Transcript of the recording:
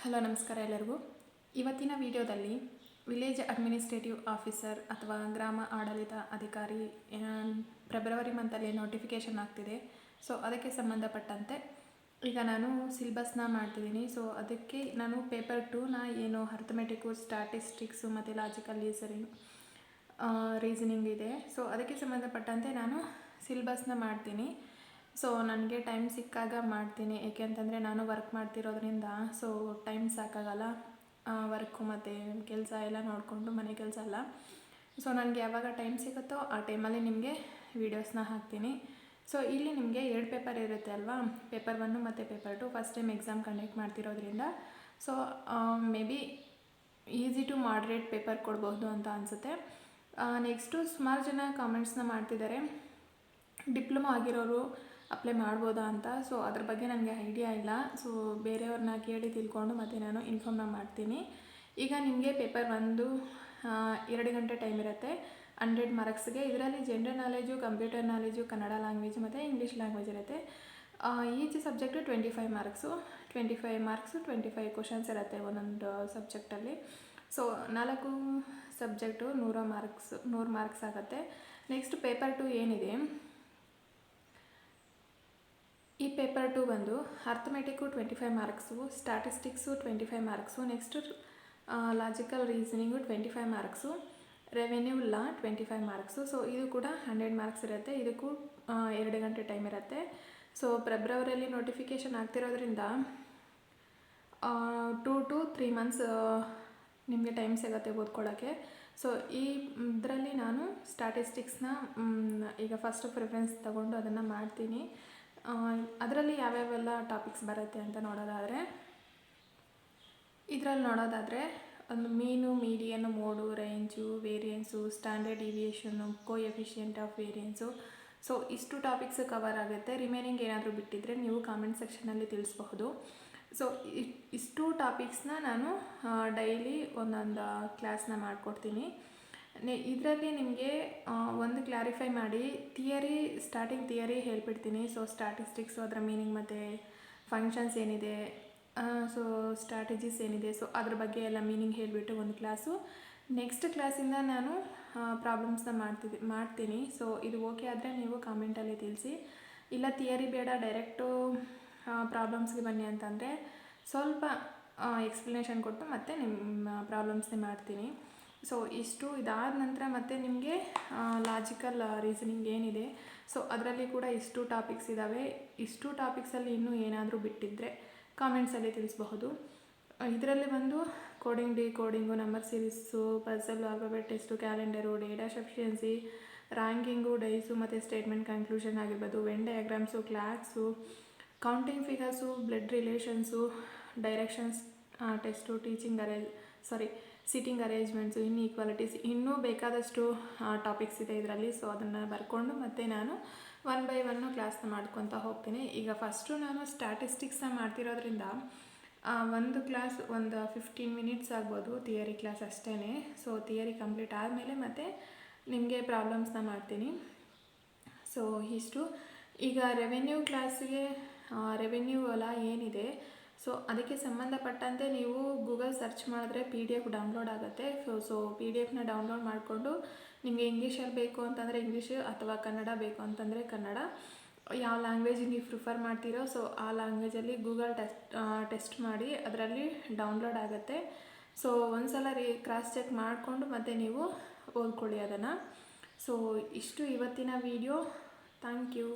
Hello ನಮಸ್ಕಾರ ಎಲ್ಲರಿಗೂ. ಇವತ್ತಿನ ವಿಡಿಯೋದಲ್ಲಿ ವಿಲೇಜ್ ಅಡ್ಮಿನಿಸ್ಟ್ರೇಟಿವ್ ಆಫೀಸರ್ ಅಥವಾ ಗ್ರಾಮ ಆಡಳಿತ ಅಧಿಕಾರಿ ಫೆಬ್ರವರಿ ಮಂತಲ್ಲಿ ನೋಟಿಫಿಕೇಷನ್ ಆಗ್ತಿದೆ. ಸೊ ಅದಕ್ಕೆ ಸಂಬಂಧಪಟ್ಟಂತೆ ಈಗ ನಾನು ಸಿಲೆಬಸ್ನ ಮಾಡ್ತಿದ್ದೀನಿ. ಸೊ ಅದಕ್ಕೆ ನಾನು ಪೇಪರ್ 2ನ ಏನು ಅರ್ಥಮೆಟಿಕ್ಕು, ಸ್ಟ್ಯಾಟಿಸ್ಟಿಕ್ಸು ಮತ್ತು ಲಾಜಿಕಲ್ ರೀಸನಿಂಗ್ ಇದೆ. ಸೊ ಅದಕ್ಕೆ ಸಂಬಂಧಪಟ್ಟಂತೆ ನಾನು ಸಿಲೆಬಸ್ನ ಮಾಡ್ತೀನಿ. ಸೊ ನನಗೆ ಟೈಮ್ ಸಿಕ್ಕಾಗ ಮಾಡ್ತೀನಿ, ಏಕೆಂತಂದರೆ ನಾನು ವರ್ಕ್ ಮಾಡ್ತಿರೋದ್ರಿಂದ ಸೊ ಟೈಮ್ ಸಾಕಾಗಲ್ಲ ವರ್ಕು ಮತ್ತು ಕೆಲಸ ಎಲ್ಲ ನೋಡಿಕೊಂಡು, ಮನೆ ಕೆಲಸ ಎಲ್ಲ. ಸೊ ನನಗೆ ಯಾವಾಗ ಟೈಮ್ ಸಿಗುತ್ತೋ ಆ ಟೈಮಲ್ಲಿ ನಿಮಗೆ ವೀಡಿಯೋಸ್ನ ಹಾಕ್ತೀನಿ. ಸೊ ಇಲ್ಲಿ ನಿಮಗೆ 2 ಪೇಪರ್ ಇರುತ್ತೆ ಅಲ್ವಾ, ಪೇಪರ್ 1 ಮತ್ತು paper 2. First time exam conduct ಮಾಡ್ತಿರೋದ್ರಿಂದ so maybe easy to moderate paper ಕೊಡ್ಬೋದು ಅಂತ ಅನಿಸುತ್ತೆ. ನೆಕ್ಸ್ಟು ಸುಮಾರು ಜನ ಕಾಮೆಂಟ್ಸ್ನ ಮಾಡ್ತಿದ್ದಾರೆ, ಡಿಪ್ಲೊಮಾ ಆಗಿರೋರು ಅಪ್ಲೈ ಮಾಡ್ಬೋದಾ ಅಂತ. ಸೊ ಅದ್ರ ಬಗ್ಗೆ ನನಗೆ ಐಡಿಯಾ ಇಲ್ಲ. ಸೊ ಬೇರೆಯವ್ರನ್ನ ಕೇಳಿ ತಿಳ್ಕೊಂಡು ಮತ್ತು ನಾನು ಇನ್ಫಾರ್ಮ್ನ ಮಾಡ್ತೀನಿ. ಈಗ ನಿಮಗೆ ಪೇಪರ್ 1 2 ಗಂಟೆ ಟೈಮ್ ಇರುತ್ತೆ, 100 ಮಾರ್ಕ್ಸ್ಗೆ. ಇದರಲ್ಲಿ general knowledge, computer knowledge, Kannada language ಮತ್ತು ಇಂಗ್ಲೀಷ್ ಲ್ಯಾಂಗ್ವೇಜ್ ಇರುತ್ತೆ. Each subject 25 marks. 25 ಕ್ವಶನ್ಸ್ ಇರುತ್ತೆ ಒಂದೊಂದು ಸಬ್ಜೆಕ್ಟಲ್ಲಿ. ಸೊ 4 ಸಬ್ಜೆಕ್ಟು 100 ಮಾರ್ಕ್ಸ್ ಆಗುತ್ತೆ. ನೆಕ್ಸ್ಟ್ ಪೇಪರ್ 2 ಏನಿದೆ, ಈ ಪೇಪರ್ 2 ಬಂದು arithmetic 25 marks, statistics 25 marks, next logical reasoning 25 marks, revenue law 25 marks. So ಇದು ಕೂಡ 100 ಮಾರ್ಕ್ಸ್ ಇರುತ್ತೆ. ಇದಕ್ಕೂ 2 ಗಂಟೆ ಟೈಮ್ ಇರುತ್ತೆ. ಸೊ ಫೆಬ್ರವರಿಯಲ್ಲಿ ನೋಟಿಫಿಕೇಷನ್ ಆಗ್ತಿರೋದ್ರಿಂದ 2 to 3 ಮಂತ್ಸ್ ನಿಮಗೆ ಟೈಮ್ ಸಿಗುತ್ತೆ ಓದ್ಕೊಳ್ಳೋಕ್ಕೆ. ಸೊ ಇದರಲ್ಲಿ ನಾನು ಸ್ಟ್ಯಾಟಿಸ್ಟಿಕ್ಸ್ನ ಈಗ ಫಸ್ಟ್ ಪ್ರಿಫರೆನ್ಸ್ ತಗೊಂಡು ಅದನ್ನು ಮಾಡ್ತೀನಿ. ಅದರಲ್ಲಿ ಯಾವ್ಯಾವೆಲ್ಲ ಟಾಪಿಕ್ಸ್ ಬರುತ್ತೆ ಅಂತ ನೋಡೋದಾದರೆ ಒಂದು mean, median, mode, range, variance, standard deviation, coefficient of variance. So ಇಷ್ಟು ಟಾಪಿಕ್ಸ್ ಕವರ್ ಆಗುತ್ತೆ. ರಿಮೈನಿಂಗ್ ಏನಾದರೂ ಬಿಟ್ಟಿದ್ದರೆ ನೀವು ಕಾಮೆಂಟ್ ಸೆಕ್ಷನಲ್ಲಿ ತಿಳಿಸ್ಬಹುದು. ಸೊ ಇಷ್ಟು ಟಾಪಿಕ್ಸ್ನ ನಾನು ಡೈಲಿ ಒಂದೊಂದು ಕ್ಲಾಸ್ನ ಮಾಡಿಕೊಡ್ತೀನಿ. ಇದರಲ್ಲಿ ನಿಮಗೆ ಒಂದು ಕ್ಲಾರಿಫೈ ಮಾಡಿ, ಸ್ಟಾರ್ಟಿಂಗ್ ಥಿಯರಿ ಹೇಳ್ಬಿಡ್ತೀನಿ. ಸೊ ಸ್ಟ್ಯಾಟಿಸ್ಟಿಕ್ಸು, ಅದರ ಮೀನಿಂಗ್ ಮತ್ತು ಫಂಕ್ಷನ್ಸ್ ಏನಿದೆ, ಸೊ ಸ್ಟ್ರಾಟಜೀಸ್ ಏನಿದೆ, ಸೊ ಅದ್ರ ಬಗ್ಗೆ ಎಲ್ಲ ಮೀನಿಂಗ್ ಹೇಳಿಬಿಟ್ಟು ಒಂದು ಕ್ಲಾಸು. ನೆಕ್ಸ್ಟ್ ಕ್ಲಾಸಿಂದ ನಾನು ಪ್ರಾಬ್ಲಮ್ಸ್ನ ಮಾಡ್ತೀನಿ. ಸೊ ಇದು ಓಕೆ ಆದರೆ ನೀವು ಕಾಮೆಂಟಲ್ಲಿ ತಿಳಿಸಿ. ಇಲ್ಲ ಥಿಯರಿ ಬೇಡ, ಡೈರೆಕ್ಟು ಪ್ರಾಬ್ಲಮ್ಸ್ಗೆ ಬನ್ನಿ ಅಂತಂದರೆ ಸ್ವಲ್ಪ ಎಕ್ಸ್ಪ್ಲನೇಷನ್ ಕೊಟ್ಟು ಮತ್ತೆ ನಿಮ್ಮ ಪ್ರಾಬ್ಲಮ್ಸ್ನೇ ಮಾಡ್ತೀನಿ. ಸೊ ಇದಾದ ನಂತರ ಮತ್ತೆ ನಿಮಗೆ ಲಾಜಿಕಲ್ ರೀಸನಿಂಗ್ ಏನಿದೆ, ಸೊ ಅದರಲ್ಲಿ ಕೂಡ ಇಷ್ಟು ಟಾಪಿಕ್ಸ್ ಇದ್ದಾವೆ. ಇಷ್ಟು ಟಾಪಿಕ್ಸಲ್ಲಿ ಇನ್ನೂ ಏನಾದರೂ ಬಿಟ್ಟಿದ್ದರೆ ಕಾಮೆಂಟ್ಸಲ್ಲಿ ತಿಳಿಸಬಹುದು. ಇದರಲ್ಲಿ ಬಂದು coding, decoding, number series, puzzle, alphabet test, calendar, data sufficiency, ranking, dice ಮತ್ತು ಸ್ಟೇಟ್ಮೆಂಟ್ ಕನ್ಕ್ಲೂಷನ್ ಆಗಿರ್ಬೋದು, Venn diagrams, clocks, counting figures, blood relations, directions test, sitting arrangements, inequalities, ಇನ್ನೂ ಬೇಕಾದಷ್ಟು ಟಾಪಿಕ್ಸ್ ಇದೆ ಇದರಲ್ಲಿ. ಸೊ ಅದನ್ನು ಬರ್ಕೊಂಡು ಮತ್ತೆ ನಾನು 1 by 1 ಕ್ಲಾಸ್ನ ಮಾಡ್ಕೊತಾ ಹೋಗ್ತೀನಿ. ಈಗ ಫಸ್ಟು ನಾನು ಸ್ಟ್ಯಾಟಿಸ್ಟಿಕ್ಸ್ನ ಮಾಡ್ತಿರೋದ್ರಿಂದ ಒಂದು ಕ್ಲಾಸ್ ಒಂದು 15 ಮಿನಿಟ್ಸ್ ಆಗ್ಬೋದು, ಥಿಯರಿ ಕ್ಲಾಸ್ ಅಷ್ಟೇ. ಸೊ ಥಿಯರಿ ಕಂಪ್ಲೀಟ್ ಆದಮೇಲೆ ಮತ್ತೆ ನಿಮಗೆ ಪ್ರಾಬ್ಲಮ್ಸ್ನ ಮಾಡ್ತೀನಿ. ಸೊ ಇಷ್ಟು. ಈಗ ರೆವೆನ್ಯೂ ಕ್ಲಾಸಿಗೆ ರೆವೆನ್ಯೂ ಅಲ್ಲ ಏನಿದೆ, ಸೊ ಅದಕ್ಕೆ ಸಂಬಂಧಪಟ್ಟಂತೆ ನೀವು ಗೂಗಲ್ ಸರ್ಚ್ ಮಾಡಿದ್ರೆ PDF ಡೌನ್ಲೋಡ್ ಆಗುತ್ತೆ. ಸೊ PDFನ ಡೌನ್ಲೋಡ್ ಮಾಡಿಕೊಂಡು ನಿಮಗೆ ಇಂಗ್ಲೀಷಲ್ಲಿ ಬೇಕು ಅಂತಂದರೆ ಇಂಗ್ಲೀಷು, ಅಥವಾ ಕನ್ನಡ ಬೇಕು ಅಂತಂದರೆ ಕನ್ನಡ, ಯಾವ ಲ್ಯಾಂಗ್ವೇಜ್ ನೀವು ಪ್ರಿಫರ್ ಮಾಡ್ತೀರೋ ಸೊ ಆ ಲ್ಯಾಂಗ್ವೇಜಲ್ಲಿ ಗೂಗಲ್ ಟೆಸ್ಟ್ ಮಾಡಿ ಅದರಲ್ಲಿ ಡೌನ್ಲೋಡ್ ಆಗುತ್ತೆ. ಸೊ ಒಂದ್ಸಲ ಕ್ರಾಸ್ ಚೆಕ್ ಮಾಡಿಕೊಂಡು ಮತ್ತೆ ನೀವು ಓದ್ಕೊಳ್ಳಿ ಅದನ್ನು. ಸೊ ಇಷ್ಟು ಇವತ್ತಿನ ವಿಡಿಯೋ. Thank you.